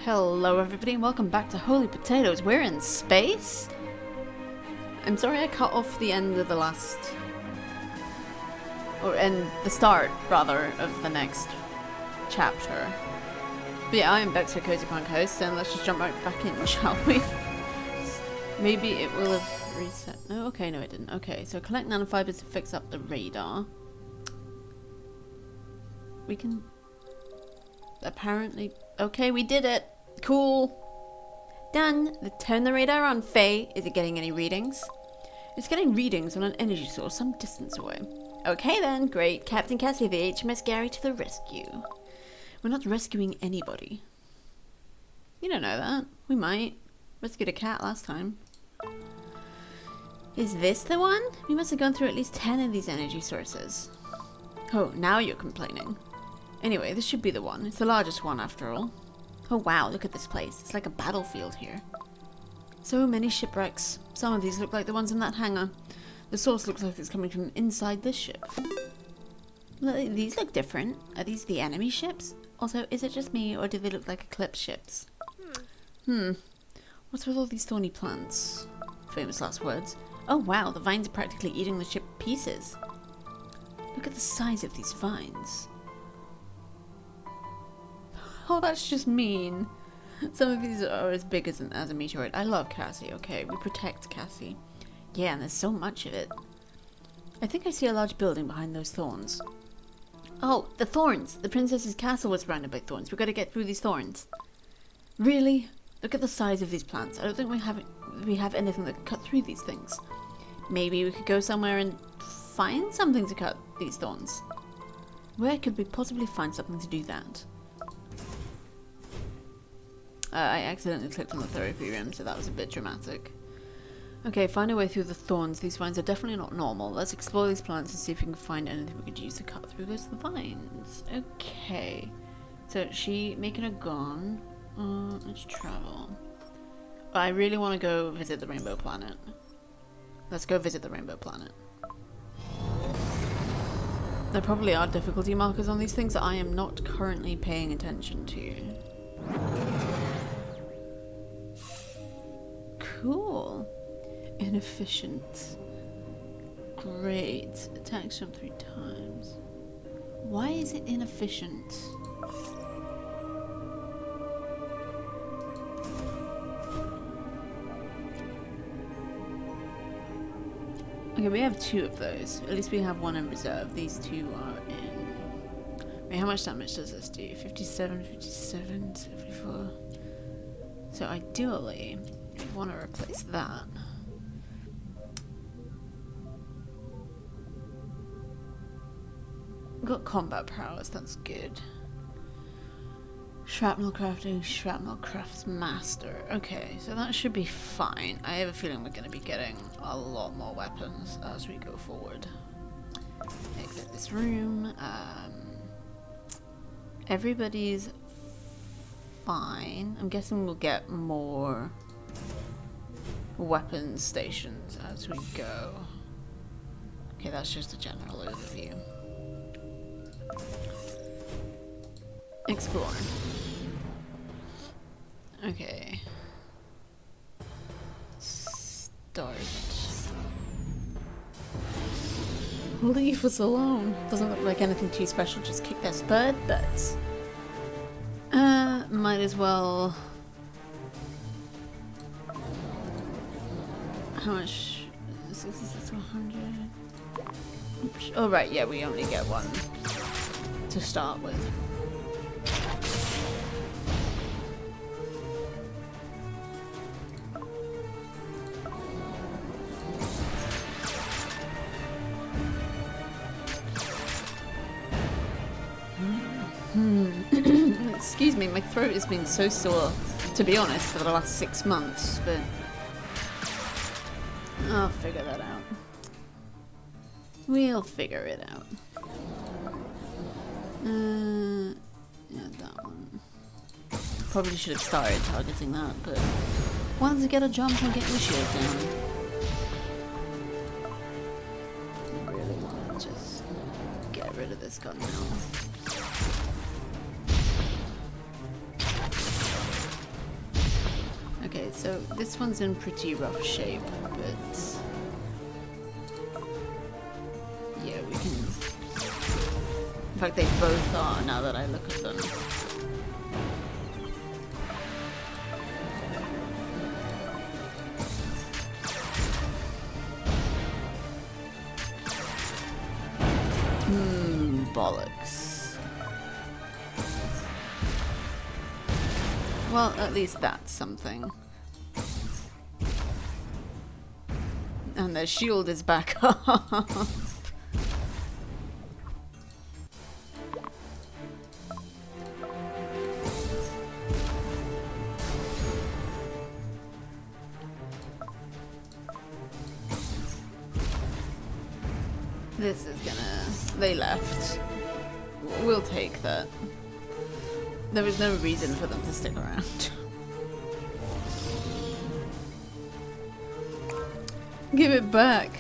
Hello everybody and welcome back to Holy Potatoes. We're in space? I'm sorry I cut off the end of the last... or in the start, rather, of the next chapter. But yeah, I am Bex, your Cozy Punk host, and let's just jump right back in, shall we? Maybe it will have reset. Oh, okay, no it didn't. Okay, so collect nanofibers to fix up the radar. We can... apparently... okay, we did it! Cool. Done. Turn the radar on, Faye. Is it getting any readings? It's getting readings on an energy source some distance away. Okay then, great. Captain Cassie of the HMS Gary to the rescue. We're not rescuing anybody. You don't know that. We might. Rescued a cat last time. Is this the one? We must have gone through at least 10 of these energy sources. Oh, now you're complaining. Anyway, this should be the one. It's the largest one after all. Oh wow, look at this place. It's like a battlefield here. So many shipwrecks. Some of these look like the ones in that hangar. The source looks like it's coming from inside this ship. These look different. Are these the enemy ships? Also, is it just me or do they look like Eclipse ships? What's with all these thorny plants? Famous last words. Oh wow, the vines are practically eating the ship pieces. Look at the size of these vines. Oh, that's just mean. Some of these are as big as a meteorite. I love Cassie, okay? We protect Cassie. Yeah, and there's so much of it. I think I see a large building behind those thorns. Oh, the thorns! The princess's castle was surrounded by thorns. We've got to get through these thorns. Really? Look at the size of these plants. I don't think we have anything that can cut through these things. Maybe we could go somewhere and find something to cut these thorns. Where could we possibly find something to do that? I accidentally clicked on the therapy room, so that was a bit dramatic. Okay, find a way through the thorns. These vines are definitely not normal. Let's explore these plants and see if we can find anything we could use to cut through those vines. Okay. So, she making a gun. Let's travel. I really want to go visit the Rainbow Planet. Let's go visit the Rainbow Planet. There probably are difficulty markers on these things that I am not currently paying attention to. Cool. Inefficient. Great. Attacks jump 3 times. Why is it inefficient? Okay, we have 2 of those. At least we have 1 in reserve. These 2 are in... wait, how much damage does this do? 57, 57, 74... so ideally, we want to replace that. We've got combat prowess, that's good. Shrapnel crafting, shrapnel crafts master. Okay, so that should be fine. I have a feeling we're going to be getting a lot more weapons as we go forward. Exit this room. Everybody's fine. I'm guessing we'll get more weapons stations as we go. Okay, that's just a general overview. Explore. Okay. Start. Leave us alone. Doesn't look like anything too special, just kick their spud butts. Might as well... how much? 66 to 100? Oops. Oh right, yeah, we only get 1 to start with. Excuse me, my throat has been so sore, to be honest, for the last 6 months, but I'll figure that out. We'll figure it out. Yeah, that one. Probably should have started targeting that, but wanted to get a jump on getting the shield down. I really want to just get rid of this gun now. Okay, so this one's in pretty rough shape, but yeah, we can. In fact, they both are now that I look at them. Bollocks. Well, at least that's something. And their shield is back up. This is gonna... They left. We'll take that. There was no reason for them to stick around. Give it back!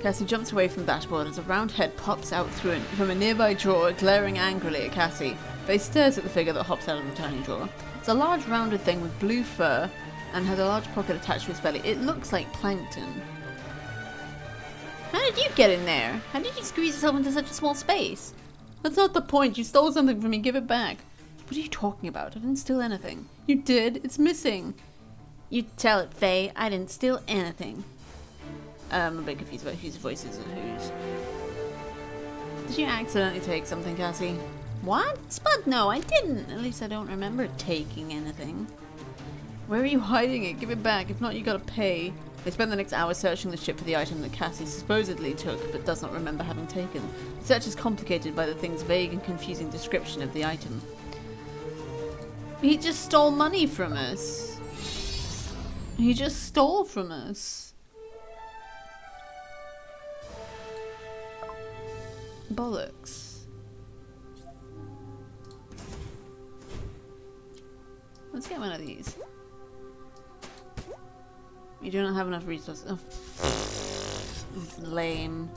Cassie jumps away from the dashboard as a round head pops out from a nearby drawer, glaring angrily at Cassie. Faye stares at the figure that hops out of the tiny drawer. It's a large rounded thing with blue fur and has a large pocket attached to its belly. It looks like plankton. How did you get in there? How did you squeeze yourself into such a small space? That's not the point. You stole something from me. Give it back. What are you talking about? I didn't steal anything. You did. It's missing. You tell it, Faye. I didn't steal anything. I'm a bit confused about whose voices and whose. Did you accidentally take something, Cassie? What? Spud, no, I didn't. At least I don't remember taking anything. Where are you hiding it? Give it back. If not, you gotta pay. They spend the next hour searching the ship for the item that Cassie supposedly took but does not remember having taken. The search is complicated by the thing's vague and confusing description of the item. He just stole money from us. He just stole from us. Bollocks. Let's get one of these. You do not have enough resources. Oh. Lame.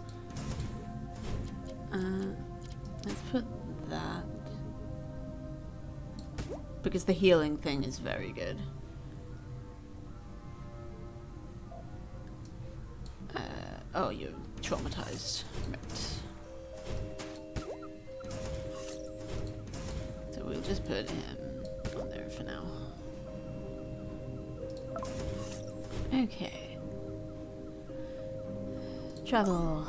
Let's put that. Because the healing thing is very good. Oh, you're traumatized. Right. So we'll just put him on there for now. Okay. Travel.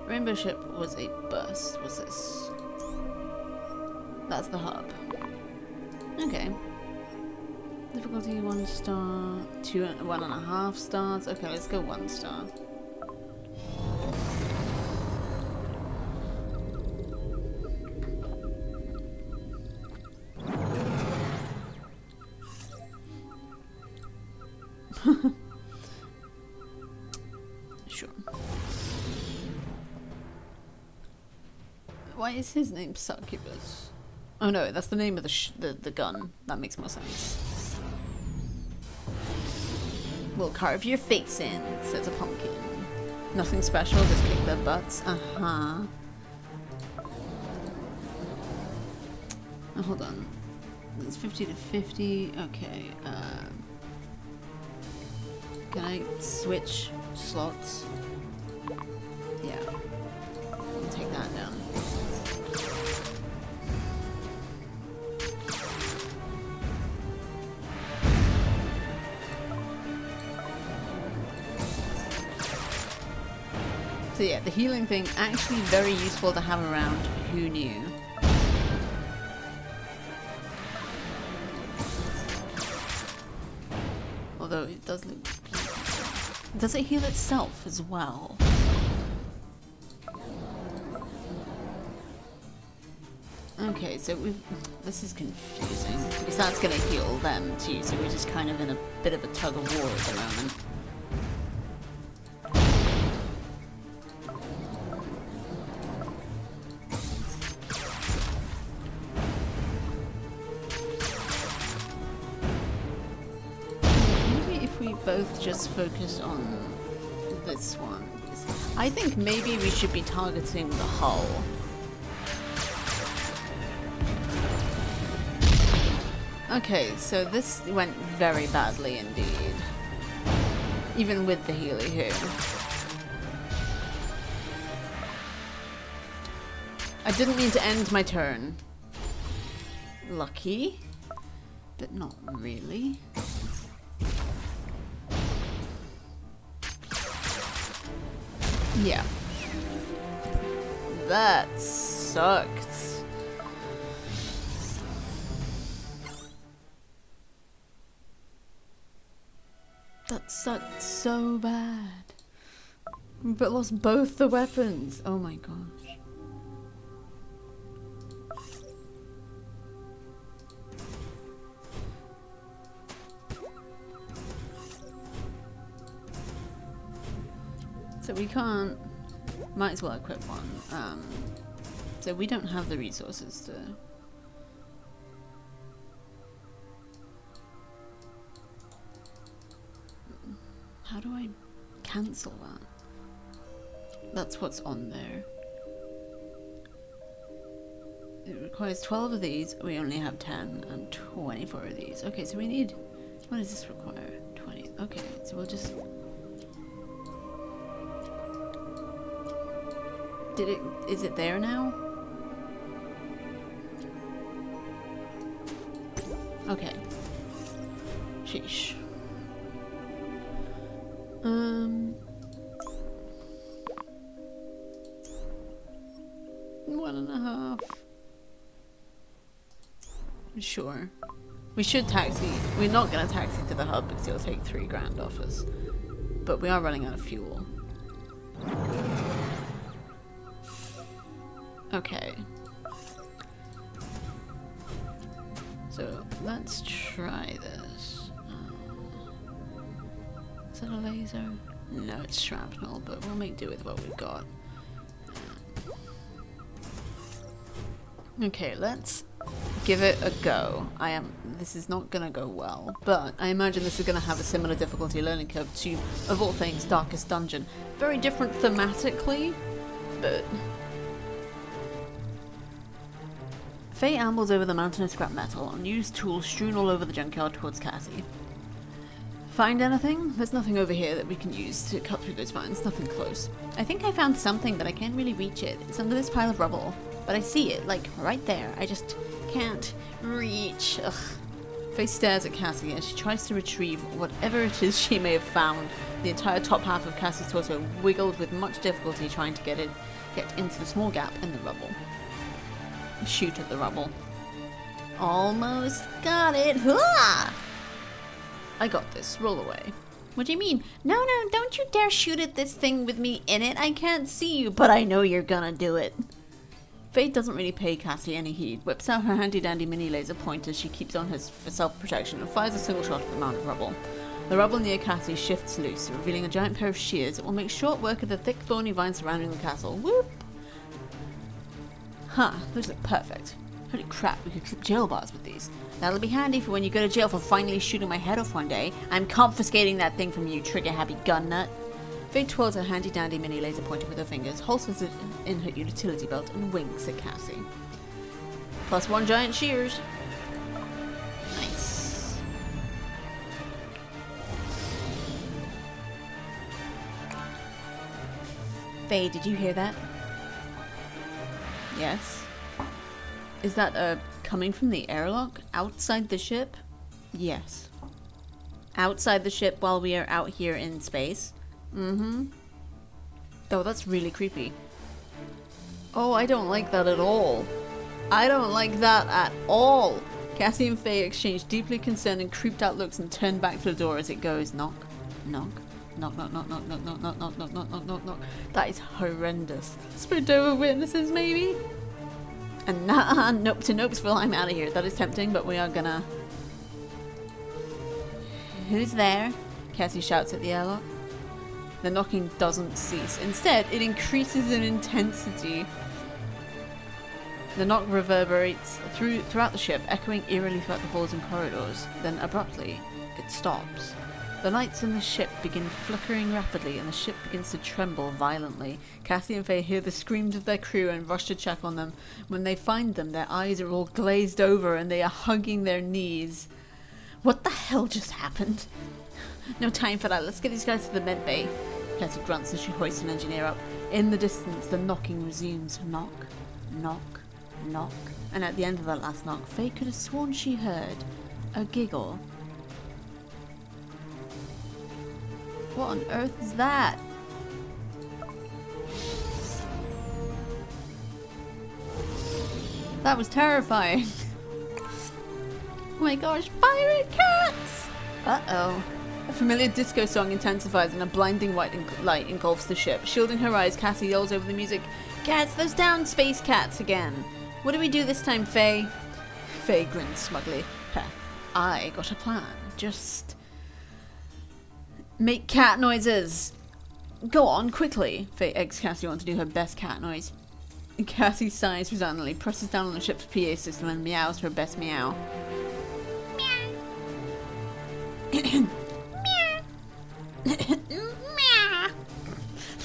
Rainbow ship was a bust. What's this? That's the hub. Okay. Difficulty 1 star, 1.5 stars. Okay, let's go 1 star. Sure. Why is his name Succubus? Oh no, that's the name of the gun. That makes more sense. We'll carve your face in, says a pumpkin. Nothing special, just kick their butts. Uh-huh. Oh, hold on. It's 50 to 50. Okay. Can I switch slots? Yeah. I'll take that down. So yeah, the healing thing, actually very useful to have around. Who knew? Although it does look... Does it heal itself as well? Okay, so this is confusing. Because that's going to heal them too, so we're just kind of in a bit of a tug of war at the moment. Both just focus on this one. I think maybe we should be targeting the hull. Okay, so this went very badly indeed. Even with the Healy here. I didn't mean to end my turn. Lucky, but not really. Yeah. That sucked. That sucked so bad. But lost both the weapons. Oh my gosh. So we can't. Might as well equip one. So we don't have the resources to. How do I cancel that? That's what's on there. It requires 12 of these. We only have 10 and 24 of these. Okay, so we need. What does this require? 20. Okay, so we'll just. Did it? Is it there now? Okay. Sheesh. 1.5. Sure. We should taxi. We're not gonna taxi to the hub because it'll take 3 grand off us. But we are running out of fuel. Okay. So let's try this. Is that a laser? No, it's shrapnel, but we'll make do with what we've got. Okay, let's give it a go. This is not gonna go well, but I imagine this is gonna have a similar difficulty learning curve to, of all things, Darkest Dungeon. Very different thematically, but... Faye ambles over the mountain of scrap metal, unused tools strewn all over the junkyard towards Cassie. Find anything? There's nothing over here that we can use to cut through those vines, nothing close. I think I found something, but I can't really reach it. It's under this pile of rubble. But I see it, like, right there. I just can't reach. Ugh. Faye stares at Cassie as she tries to retrieve whatever it is she may have found. The entire top half of Cassie's torso wiggled with much difficulty trying to get into the small gap in the rubble. Shoot at the rubble. Almost got it. Hurrah! I got this. Roll away. What do you mean? No, don't you dare shoot at this thing with me in it. I can't see you, but I know you're gonna do it. Faye doesn't really pay Cassie any heed, whips out her handy-dandy mini laser pointer she keeps on her for self-protection and fires a single shot at the mound of rubble. The rubble near Cassie shifts loose, revealing a giant pair of shears that will make short work of the thick thorny vines surrounding the castle. Whoop! Huh, those look perfect. Holy crap, we could clip jail bars with these. That'll be handy for when you go to jail for finally shooting my head off one day. I'm confiscating that thing from you, trigger-happy gun nut. Faye twirls her handy-dandy mini laser pointer with her fingers, holsters it in her utility belt, and winks at Cassie. +1 giant shears. Nice. Faye, did you hear that? Yes. Is that coming from the airlock outside the ship? Yes. Outside the ship while we are out here in space? Mm-hmm. Oh, that's really creepy. Oh, I don't like that at all. I don't like that at all. Cassie and Faye exchange deeply concerned and creeped out looks and turn back to the door as it goes knock, knock, knock, knock, knock, knock, knock, knock, knock, knock, knock, knock, knock, knock, knock. That is horrendous. Spooktober witnesses, maybe? And nope to Nopesville, I'm out of here. That is tempting, but we are gonna... Who's there? Cassie shouts at the airlock. The knocking doesn't cease. Instead, it increases in intensity. The knock reverberates throughout the ship, echoing eerily throughout the halls and corridors. Then, abruptly, it stops. The lights in the ship begin flickering rapidly and the ship begins to tremble violently. Cassie and Faye hear the screams of their crew and rush to check on them. When they find them, their eyes are all glazed over and they are hugging their knees. What the hell just happened? No time for that. Let's get these guys to the med bay. Cassie grunts as she hoists an engineer up. In the distance, the knocking resumes. Knock, knock, knock. And at the end of that last knock, Faye could have sworn she heard a giggle. What on earth is that? That was terrifying. Oh my gosh, pirate cats! Uh-oh. A familiar disco song intensifies and a blinding white light engulfs the ship. Shielding her eyes, Cassie yells over the music, "Cats, those down space cats again! What do we do this time, Faye?" Faye grins smugly. I got a plan. Just make cat noises. Go on, quickly. Faye eggs Cassie on to do her best cat noise. Cassie sighs resignedly, presses down on the ship's PA system and meows her best meow.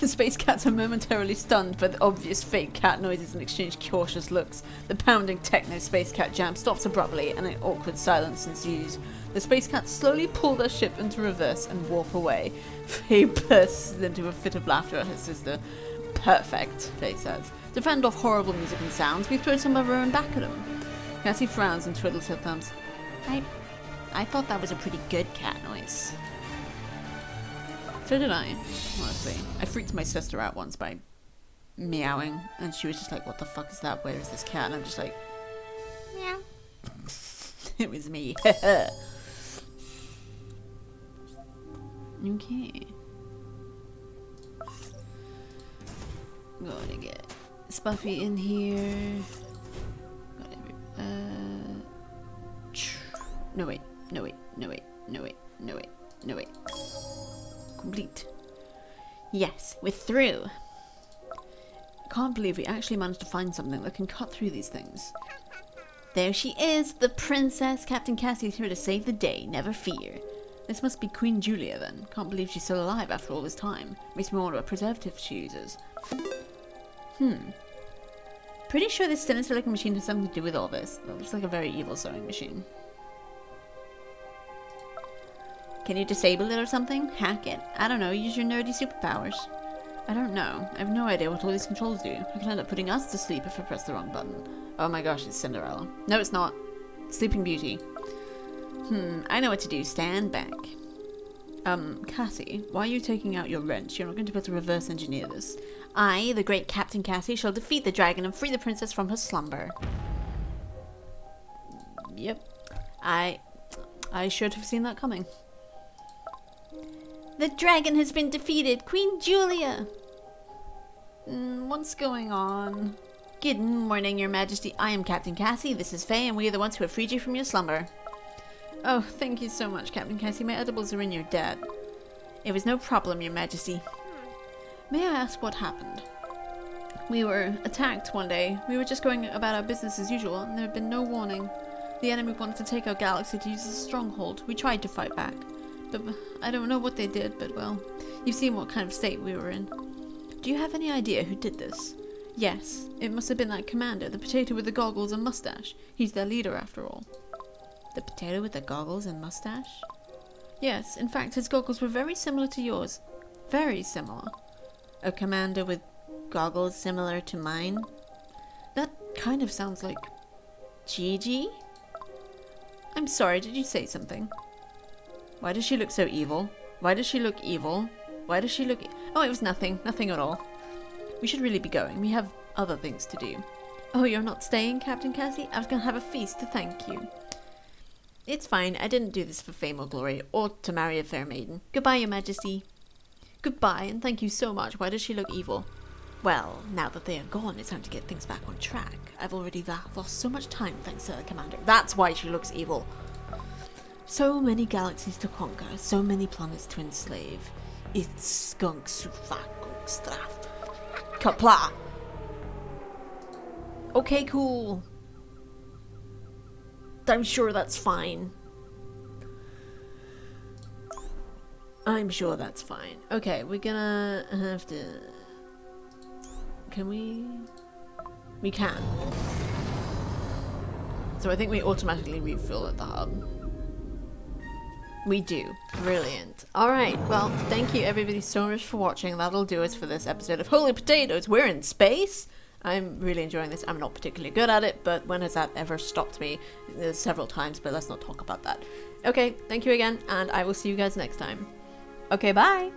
The space cats are momentarily stunned by the obvious fake cat noises and exchange cautious looks. The pounding techno space cat jam stops abruptly and an awkward silence ensues. The space cats slowly pull their ship into reverse and warp away. Faye bursts into a fit of laughter at her sister. Perfect, Faye says. To fend off horrible music and sounds, we throw some of our own back at them. Cassie frowns and twiddles her thumbs. I thought that was a pretty good cat noise. So did I, honestly. I freaked my sister out once by meowing, and she was just like, "What the fuck is that? Where is this cat?" And I'm just like, meow. It was me. Okay. Gotta get Spuffy in here. No wait. Complete. Yes, we're through. Can't believe we actually managed to find something that can cut through these things. There she is, the princess. Captain Cassie is here to save the day, never fear. This must be Queen Julia then. Can't believe she's still alive after all this time. Makes me wonder what preservative she uses. Pretty sure this sinister looking machine has something to do with all this. It looks like a very evil sewing machine. Can you disable it or something? Hack it? I don't know, use your nerdy superpowers. I don't know. I have no idea what all these controls do. I can end up putting us to sleep if I press the wrong button. Oh my gosh, it's Cinderella. No, it's not. Sleeping Beauty. I know what to do. Stand back. Cassie, why are you taking out your wrench? You're not going to be able to reverse engineer this. I, the great Captain Cassie, shall defeat the dragon and free the princess from her slumber. Yep. I should have seen that coming. The dragon has been defeated! Queen Julia! What's going on? Good morning, Your Majesty. I am Captain Cassie. This is Faye, and we are the ones who have freed you from your slumber. Oh, thank you so much, Captain Cassie. My edibles are in your debt. It was no problem, Your Majesty. May I ask what happened? We were attacked one day. We were just going about our business as usual, and there had been no warning. The enemy wanted to take our galaxy to use as a stronghold. We tried to fight back. But I don't know what they did, but well, you've seen what kind of state we were in. Do you have any idea who did this? Yes, it must have been that commander, the potato with the goggles and mustache. He's their leader after all. The potato with the goggles and mustache? Yes, in fact his goggles were very similar to yours. Very similar. A commander with goggles similar to mine? That kind of sounds like Gigi? I'm sorry, did you say something? Why does she look so evil? Why does she look evil? Why does she look... Oh, it was nothing. Nothing at all. We should really be going. We have other things to do. Oh, you're not staying, Captain Cassie? I was going to have a feast to thank you. It's fine. I didn't do this for fame or glory, or to marry a fair maiden. Goodbye, Your Majesty. Goodbye, and thank you so much. Why does she look evil? Well, now that they are gone, it's time to get things back on track. I've already lost so much time thanks to the commander. That's why she looks evil. So many galaxies to conquer, so many planets to enslave. It's skunk straf. Kapla! Okay, cool. I'm sure that's fine. I'm sure that's fine. Okay, we're gonna have to... Can we? We can. So I think we automatically refuel at the hub. We do. Brilliant. Alright, well, thank you everybody so much for watching. That'll do us for this episode of Holy Potatoes. We're in space! I'm really enjoying this. I'm not particularly good at it, but when has that ever stopped me? Several times, but let's not talk about that. Okay, thank you again, and I will see you guys next time. Okay, bye!